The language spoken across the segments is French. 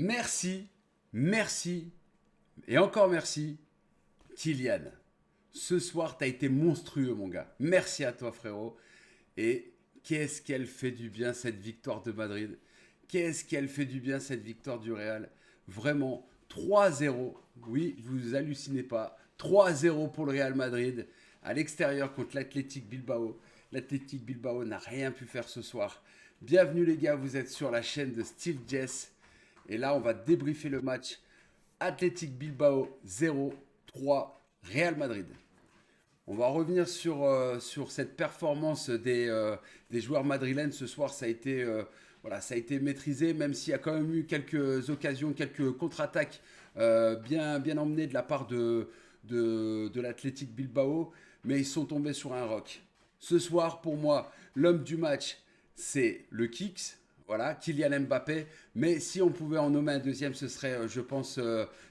Merci, merci et encore merci, Kylian. Ce soir, t'as été monstrueux, mon gars. Merci à toi, frérot. Et qu'est-ce qu'elle fait du bien, cette victoire de Madrid. Qu'est-ce qu'elle fait du bien, cette victoire du Real. Vraiment, 3-0. Oui, vous hallucinez pas. 3-0 pour le Real Madrid à l'extérieur contre l'Athletic Bilbao. L'Athletic Bilbao n'a rien pu faire ce soir. Bienvenue les gars, vous êtes sur la chaîne de Steve Jess. Et là, on va débriefer le match Athletic Bilbao 0-3 Real Madrid. On va revenir sur cette performance des joueurs madrilènes ce soir. Voilà, ça a été maîtrisé, même s'il y a quand même eu quelques occasions, quelques contre-attaques bien emmenées de la part de l'Athletic Bilbao, mais ils sont tombés sur un roc. Ce soir, pour moi, l'homme du match, c'est le Kicks, voilà, Kylian Mbappé. Mais si on pouvait en nommer un deuxième, ce serait, je pense,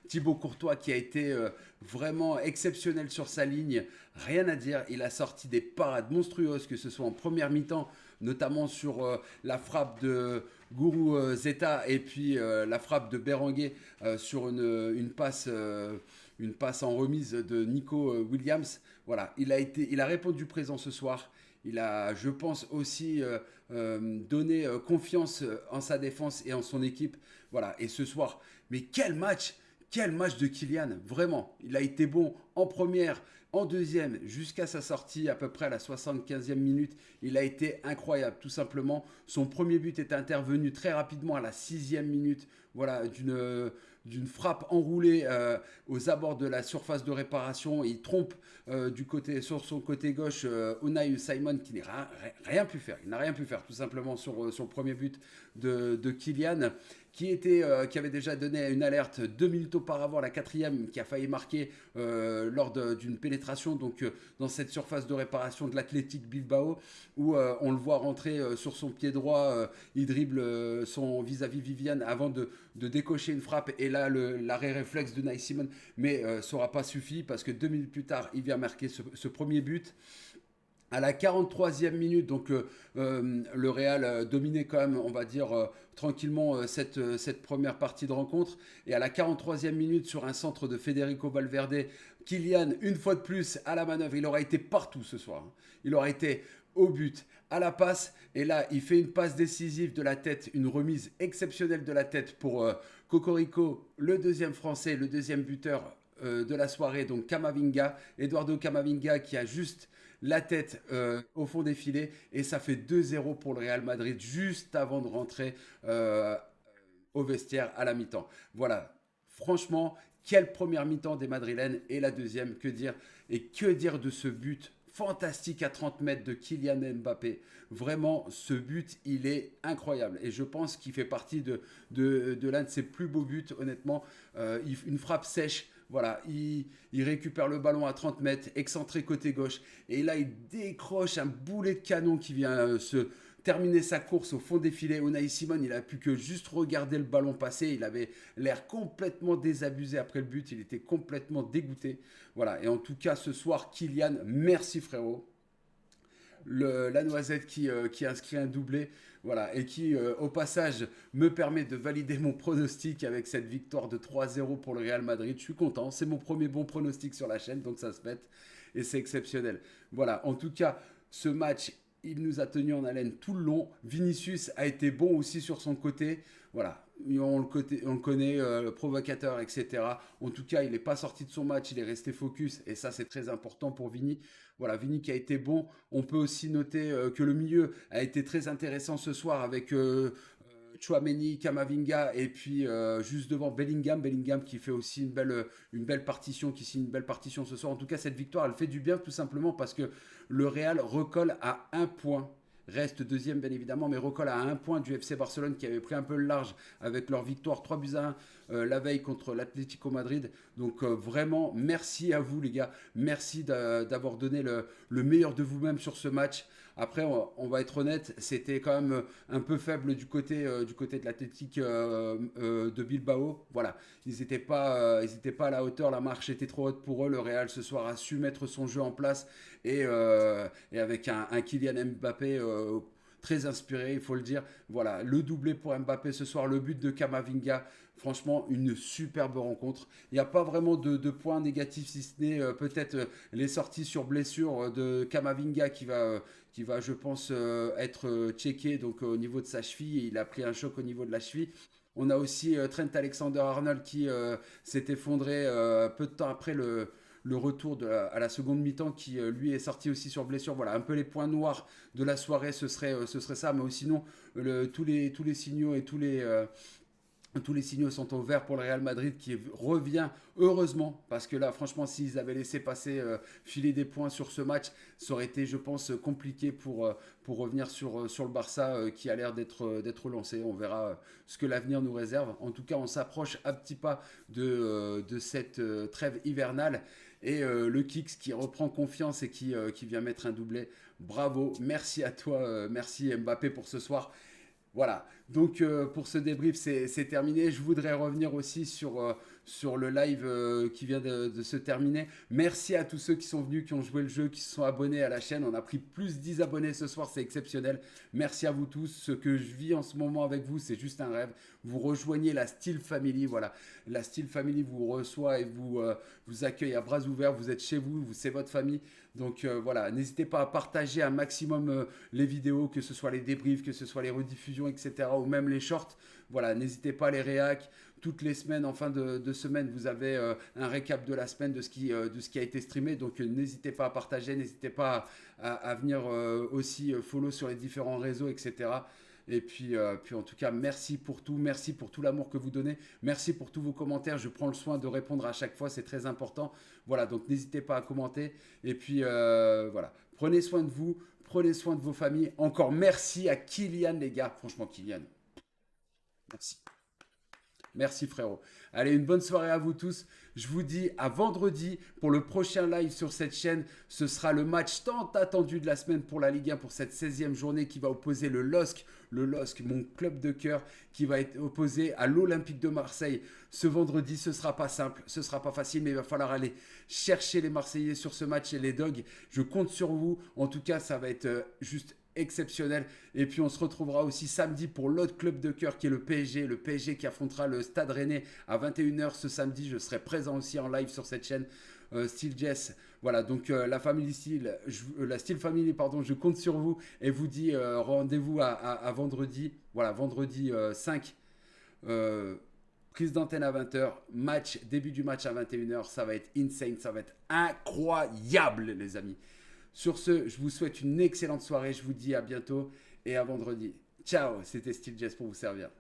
Thibaut Courtois qui a été vraiment exceptionnel sur sa ligne. Rien à dire. Il a sorti des parades monstrueuses, que ce soit en première mi-temps, notamment sur la frappe de Gourou Zeta et puis la frappe de Berenguer sur une passe en remise de Nico Williams. Voilà, il a répondu présent ce soir. Il a, je pense, aussi donné confiance en sa défense et en son équipe. Voilà, et ce soir, mais quel match de Kylian, vraiment. Il a été bon en première, en deuxième, jusqu'à sa sortie à peu près à la 75e minute. Il a été incroyable, tout simplement. Son premier but est intervenu très rapidement à la 6e minute. Voilà, d'une frappe enroulée aux abords de la surface de réparation. Il trompe sur son côté gauche Unai Simon qui n'a rien pu faire. Il n'a rien pu faire tout simplement sur le premier but de Kylian qui avait déjà donné une alerte 2 minutes auparavant, la quatrième, qui a failli marquer lors d'une pénétration donc dans cette surface de réparation de l'Athletic Bilbao, où on le voit rentrer sur son pied droit, il dribble son vis-à-vis Viviane avant de décocher une frappe, et là l'arrêt réflexe de Unai Simon, mais ça n'aura pas suffi parce que 2 minutes plus tard, il vient marquer ce premier but. À la 43e minute, donc le Real dominait quand même, on va dire, tranquillement cette première partie de rencontre. Et à la 43e minute, sur un centre de Federico Valverde, Kylian, une fois de plus, à la manœuvre, il aura été partout ce soir. Hein. Il aura été au but, à la passe. Et là, il fait une passe décisive de la tête, une remise exceptionnelle de la tête pour Cocorico, le deuxième français, le deuxième buteur de la soirée, donc Camavinga, Eduardo Camavinga, qui a juste la tête au fond des filets, et ça fait 2-0 pour le Real Madrid juste avant de rentrer au vestiaire à la mi-temps. Voilà, franchement, quelle première mi-temps des Madrilènes, et la deuxième, que dire. Et que dire de ce but fantastique à 30 mètres de Kylian Mbappé. Vraiment, ce but, il est incroyable. Et je pense qu'il fait partie de l'un de ses plus beaux buts, honnêtement. Une frappe sèche. Voilà, il récupère le ballon à 30 mètres, excentré côté gauche. Et là, il décroche un boulet de canon qui vient se terminer sa course au fond des filets. Unai Simon, il a pu que juste regarder le ballon passer. Il avait l'air complètement désabusé après le but. Il était complètement dégoûté. Voilà, et en tout cas, ce soir, Kylian, merci frérot. La noisette qui inscrit un doublé, voilà, et qui, au passage, me permet de valider mon pronostic avec cette victoire de 3-0 pour le Real Madrid. Je suis content, c'est mon premier bon pronostic sur la chaîne, donc ça se pète, et c'est exceptionnel. Voilà, en tout cas, ce match, il nous a tenu en haleine tout le long. Vinicius a été bon aussi sur son côté. Voilà, on le connaît, le provocateur, etc. En tout cas, il n'est pas sorti de son match, il est resté focus. Et ça, c'est très important pour Vini. Voilà, Vini qui a été bon. On peut aussi noter que le milieu a été très intéressant ce soir avec Chouameni, Kamavinga, et puis juste devant Bellingham. Bellingham qui fait aussi une belle partition, qui signe une belle partition ce soir. En tout cas, cette victoire, elle fait du bien tout simplement parce que le Real recolle à un point. Reste deuxième bien évidemment, mais recolle à un point du FC Barcelone qui avait pris un peu le large avec leur victoire 3-1 la veille contre l'Atlético Madrid. Donc vraiment, merci à vous les gars. Merci d'avoir donné le meilleur de vous-même sur ce match. Après, on va être honnête, c'était quand même un peu faible du côté de l'Athletic de Bilbao. Voilà, ils étaient pas à la hauteur, la marche était trop haute pour eux. Le Real ce soir a su mettre son jeu en place et avec un Kylian Mbappé très inspiré, il faut le dire. Voilà, le doublé pour Mbappé ce soir, le but de Kamavinga. Franchement, une superbe rencontre. Il n'y a pas vraiment de points négatifs, si ce n'est peut-être les sorties sur blessure de Kamavinga qui va, je pense, être checké donc, au niveau de sa cheville. Il a pris un choc au niveau de la cheville. On a aussi Trent Alexander-Arnold qui s'est effondré peu de temps après le retour à la seconde mi-temps qui lui est sorti aussi sur blessure. Voilà, un peu les points noirs de la soirée, ce serait ça. Mais sinon, tous les signaux et tous les signaux sont au vert pour le Real Madrid qui revient heureusement parce que là franchement s'ils avaient laissé passer filer des points sur ce match ça aurait été je pense compliqué pour revenir sur le Barça qui a l'air d'être lancé. On verra ce que l'avenir nous réserve. En tout cas on s'approche à petits pas de cette trêve hivernale et le Kicks qui reprend confiance et qui vient mettre un doublé. Bravo, merci à toi, merci Mbappé pour ce soir. Voilà, donc pour ce débrief, c'est terminé. Je voudrais revenir aussi sur le live qui vient de se terminer. Merci à tous ceux qui sont venus, qui ont joué le jeu, qui se sont abonnés à la chaîne. On a pris plus 10 abonnés ce soir, c'est exceptionnel. Merci à vous tous. Ce que je vis en ce moment avec vous, c'est juste un rêve. Vous rejoignez la Steel Family, voilà. La Steel Family vous reçoit et vous accueille à bras ouverts. Vous êtes chez vous, c'est votre famille. Donc voilà, n'hésitez pas à partager un maximum les vidéos, que ce soit les débriefs, que ce soit les rediffusions, etc. ou même les shorts. Voilà, n'hésitez pas à les réac. Toutes les semaines, en fin de semaine, vous avez un récap de la semaine de ce qui a été streamé. Donc n'hésitez pas à partager, n'hésitez pas à venir aussi follow sur les différents réseaux, etc. Et puis en tout cas, merci pour tout l'amour que vous donnez, merci pour tous vos commentaires. Je prends le soin de répondre à chaque fois, c'est très important. Voilà, donc n'hésitez pas à commenter. Et puis voilà, prenez soin de vous, prenez soin de vos familles. Encore merci à Kylian, les gars. Franchement, Kylian, merci. Merci frérot. Allez, une bonne soirée à vous tous. Je vous dis à vendredi pour le prochain live sur cette chaîne. Ce sera le match tant attendu de la semaine pour la Ligue 1 pour cette 16e journée qui va opposer le LOSC, mon club de cœur, qui va être opposé à l'Olympique de Marseille. Ce vendredi, ce sera pas simple, ce sera pas facile, mais il va falloir aller chercher les Marseillais sur ce match et les Dogs. Je compte sur vous. En tout cas, ça va être juste exceptionnel. Et puis on se retrouvera aussi samedi pour l'autre club de cœur qui est le PSG qui affrontera le Stade Rennais à 21h ce samedi. Je serai présent aussi en live sur cette chaîne Steel Jess. Voilà, donc la Steel Family, pardon, je compte sur vous et vous dis rendez-vous à vendredi. Voilà, vendredi 5. Prise d'antenne à 20h, début du match à 21h, ça va être insane, ça va être incroyable les amis. Sur ce, je vous souhaite une excellente soirée, je vous dis à bientôt et à vendredi. Ciao, c'était Steel Jess pour vous servir.